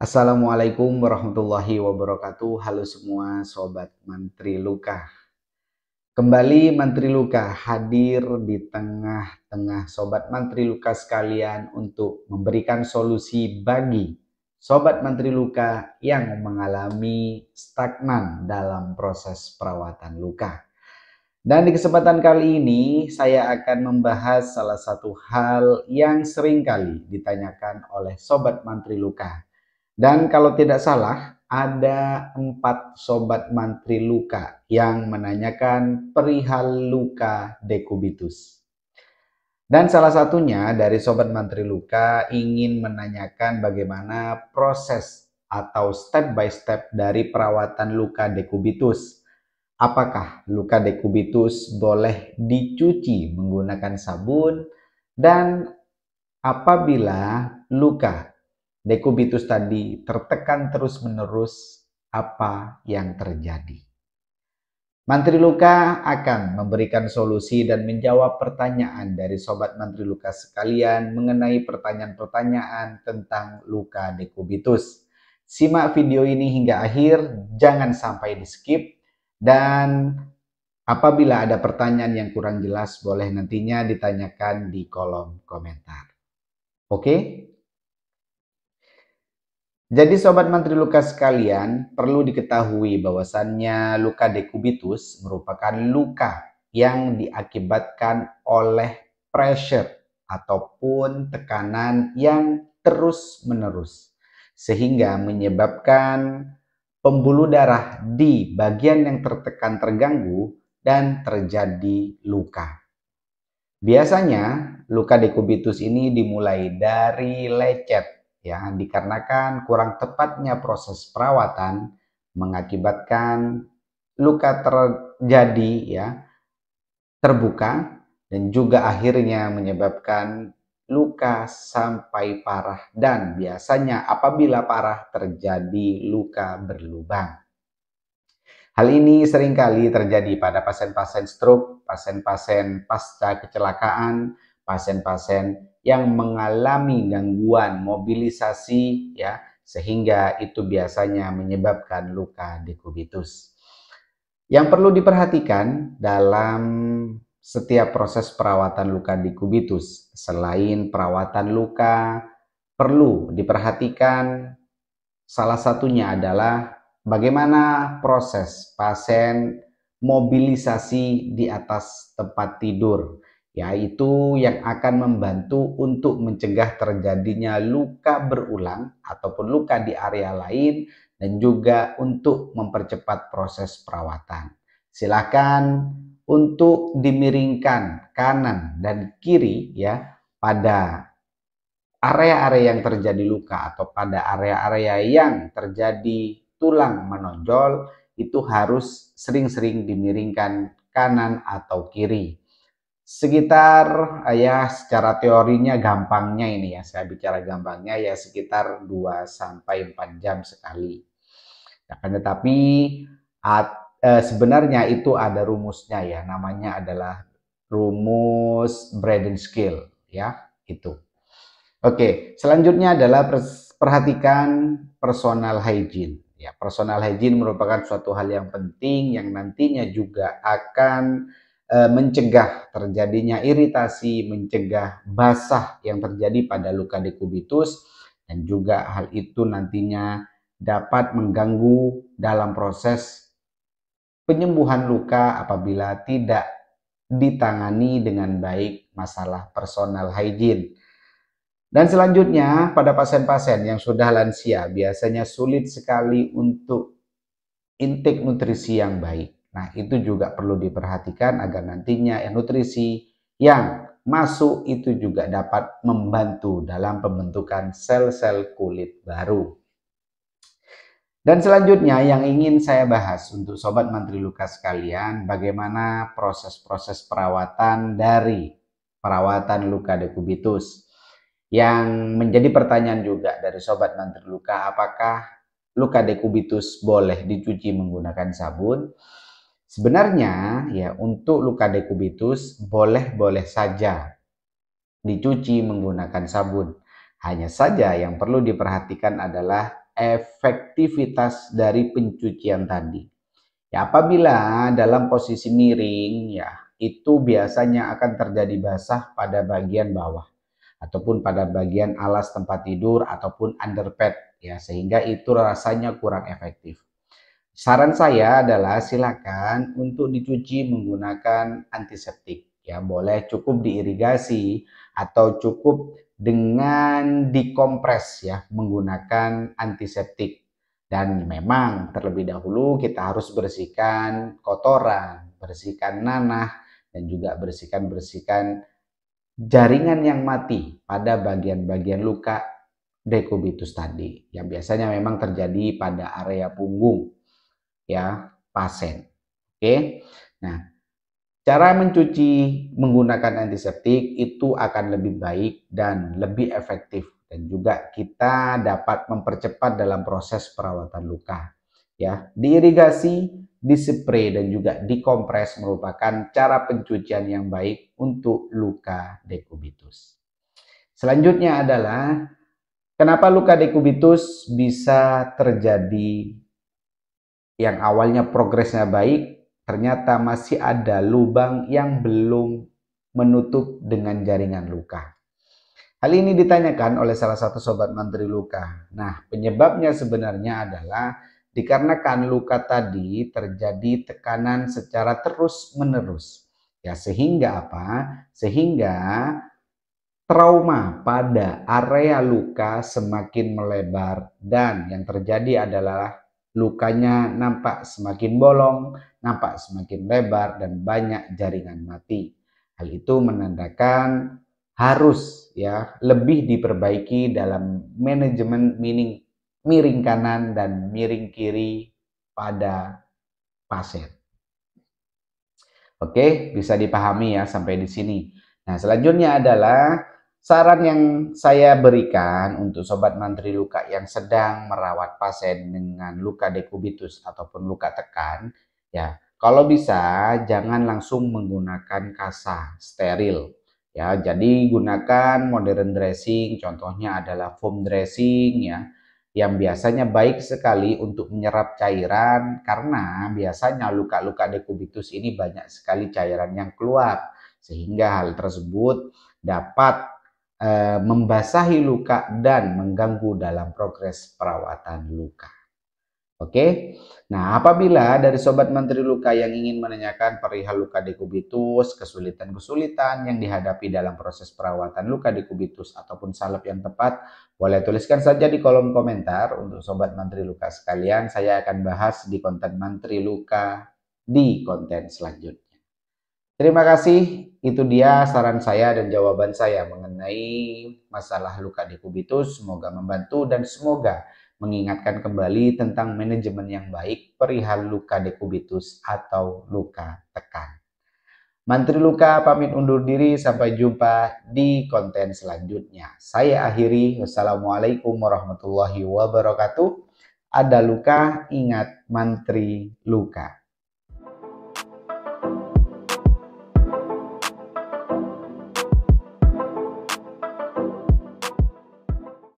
Assalamualaikum warahmatullahi wabarakatuh. Halo semua Sobat Mantri Luka. Kembali Mantri Luka hadir di tengah-tengah Sobat Mantri Luka sekalian untuk memberikan solusi bagi Sobat Mantri Luka yang mengalami stagnan dalam proses perawatan luka. Dan di kesempatan kali ini saya akan membahas salah satu hal yang sering kali ditanyakan oleh Sobat Mantri Luka. Dan kalau tidak salah, ada 4 sobat mantri luka yang menanyakan perihal luka dekubitus. Dan salah satunya dari sobat mantri luka ingin menanyakan bagaimana proses atau step by step dari perawatan luka dekubitus. Apakah luka dekubitus boleh dicuci menggunakan sabun? Dan apabila luka dekubitus tadi tertekan terus-menerus, apa yang terjadi? Mantri Luka akan memberikan solusi dan menjawab pertanyaan dari Sobat Mantri Luka sekalian mengenai pertanyaan-pertanyaan tentang luka dekubitus. Simak video ini hingga akhir, jangan sampai di skip, dan apabila ada pertanyaan yang kurang jelas boleh nantinya ditanyakan di kolom komentar. Oke? Jadi Sobat Mantri Luka sekalian, perlu diketahui bahwasannya luka dekubitus merupakan luka yang diakibatkan oleh pressure ataupun tekanan yang terus-menerus, sehingga menyebabkan pembuluh darah di bagian yang tertekan terganggu dan terjadi luka. Biasanya luka dekubitus ini dimulai dari lecet, ya, dikarenakan kurang tepatnya proses perawatan mengakibatkan luka terjadi, ya, terbuka dan juga akhirnya menyebabkan luka sampai parah, dan biasanya apabila parah terjadi luka berlubang. Hal ini seringkali terjadi pada pasien-pasien stroke, pasien-pasien pasca kecelakaan, pasien-pasien yang mengalami gangguan mobilisasi, ya, sehingga itu biasanya menyebabkan luka dekubitus. Yang perlu diperhatikan dalam setiap proses perawatan luka dekubitus, selain perawatan luka, perlu diperhatikan salah satunya adalah bagaimana proses pasien mobilisasi di atas tempat tidur, yaitu yang akan membantu untuk mencegah terjadinya luka berulang ataupun luka di area lain, dan juga untuk mempercepat proses perawatan. Silakan untuk dimiringkan kanan dan kiri, ya, pada area-area yang terjadi luka atau pada area-area yang terjadi tulang menonjol, itu harus sering-sering dimiringkan kanan atau kiri. Sekitar, ya, secara teorinya gampangnya ini, ya, saya bicara gampangnya, ya, sekitar 2-4 jam sekali. Akan tetapi sebenarnya itu ada rumusnya, ya, namanya adalah rumus Braden-Skill, ya, itu. Oke, selanjutnya adalah perhatikan personal hygiene. Ya, personal hygiene merupakan suatu hal yang penting yang nantinya juga akan mencegah terjadinya iritasi, mencegah basah yang terjadi pada luka dekubitus, dan juga hal itu nantinya dapat mengganggu dalam proses penyembuhan luka apabila tidak ditangani dengan baik masalah personal hygiene. Dan selanjutnya pada pasien-pasien yang sudah lansia biasanya sulit sekali untuk intake nutrisi yang baik. Nah, itu juga perlu diperhatikan agar nantinya nutrisi yang masuk itu juga dapat membantu dalam pembentukan sel-sel kulit baru. Dan selanjutnya yang ingin saya bahas untuk Sobat Mantri Luka sekalian, bagaimana proses-proses perawatan dari perawatan luka dekubitus. Yang menjadi pertanyaan juga dari Sobat Mantri Luka, apakah luka dekubitus boleh dicuci menggunakan sabun? Sebenarnya, ya, untuk luka dekubitus boleh-boleh saja dicuci menggunakan sabun. Hanya saja yang perlu diperhatikan adalah efektivitas dari pencucian tadi. Ya, apabila dalam posisi miring, ya, itu biasanya akan terjadi basah pada bagian bawah ataupun pada bagian alas tempat tidur ataupun underpad, ya, sehingga itu rasanya kurang efektif. Saran saya adalah silakan untuk dicuci menggunakan antiseptik, ya, boleh cukup diirigasi atau cukup dengan dikompres, ya, menggunakan antiseptik. Dan memang terlebih dahulu kita harus bersihkan kotoran, bersihkan nanah, dan juga bersihkan jaringan yang mati pada bagian-bagian luka dekubitus tadi, yang biasanya memang terjadi pada area punggung, ya, pasien. Oke. Nah, cara mencuci menggunakan antiseptik itu akan lebih baik dan lebih efektif, dan juga kita dapat mempercepat dalam proses perawatan luka. Ya, diirigasi, dispray dan juga dikompres merupakan cara pencucian yang baik untuk luka dekubitus. Selanjutnya adalah kenapa luka dekubitus bisa terjadi yang awalnya progresnya baik, ternyata masih ada lubang yang belum menutup dengan jaringan luka. Hal ini ditanyakan oleh salah satu sobat mantri luka. Nah, penyebabnya sebenarnya adalah dikarenakan luka tadi terjadi tekanan secara terus-menerus. Ya, sehingga apa? Sehingga trauma pada area luka semakin melebar dan yang terjadi adalah lukanya nampak semakin bolong, nampak semakin lebar dan banyak jaringan mati. Hal itu menandakan harus, ya, lebih diperbaiki dalam manajemen miring kanan dan miring kiri pada pasien. Oke, bisa dipahami ya sampai di sini. Nah, selanjutnya adalah saran yang saya berikan untuk sobat mantri luka yang sedang merawat pasien dengan luka dekubitus ataupun luka tekan, ya, kalau bisa jangan langsung menggunakan kasa steril. Ya, jadi gunakan modern dressing, contohnya adalah foam dressing, ya, yang biasanya baik sekali untuk menyerap cairan karena biasanya luka-luka dekubitus ini banyak sekali cairan yang keluar, sehingga hal tersebut dapat membasahi luka dan mengganggu dalam progres perawatan luka. Oke, nah apabila dari sobat mantri luka yang ingin menanyakan perihal luka dekubitus, kesulitan-kesulitan yang dihadapi dalam proses perawatan luka dekubitus ataupun salep yang tepat, boleh tuliskan saja di kolom komentar. Untuk sobat mantri luka sekalian, saya akan bahas di konten mantri luka di konten selanjutnya. Terima kasih, itu dia saran saya dan jawaban saya mengenai masalah luka dekubitus. Semoga membantu dan semoga mengingatkan kembali tentang manajemen yang baik perihal luka dekubitus atau luka tekan. Mantri luka pamit undur diri, sampai jumpa di konten selanjutnya. Saya akhiri, wassalamualaikum warahmatullahi wabarakatuh. Ada luka, ingat mantri luka.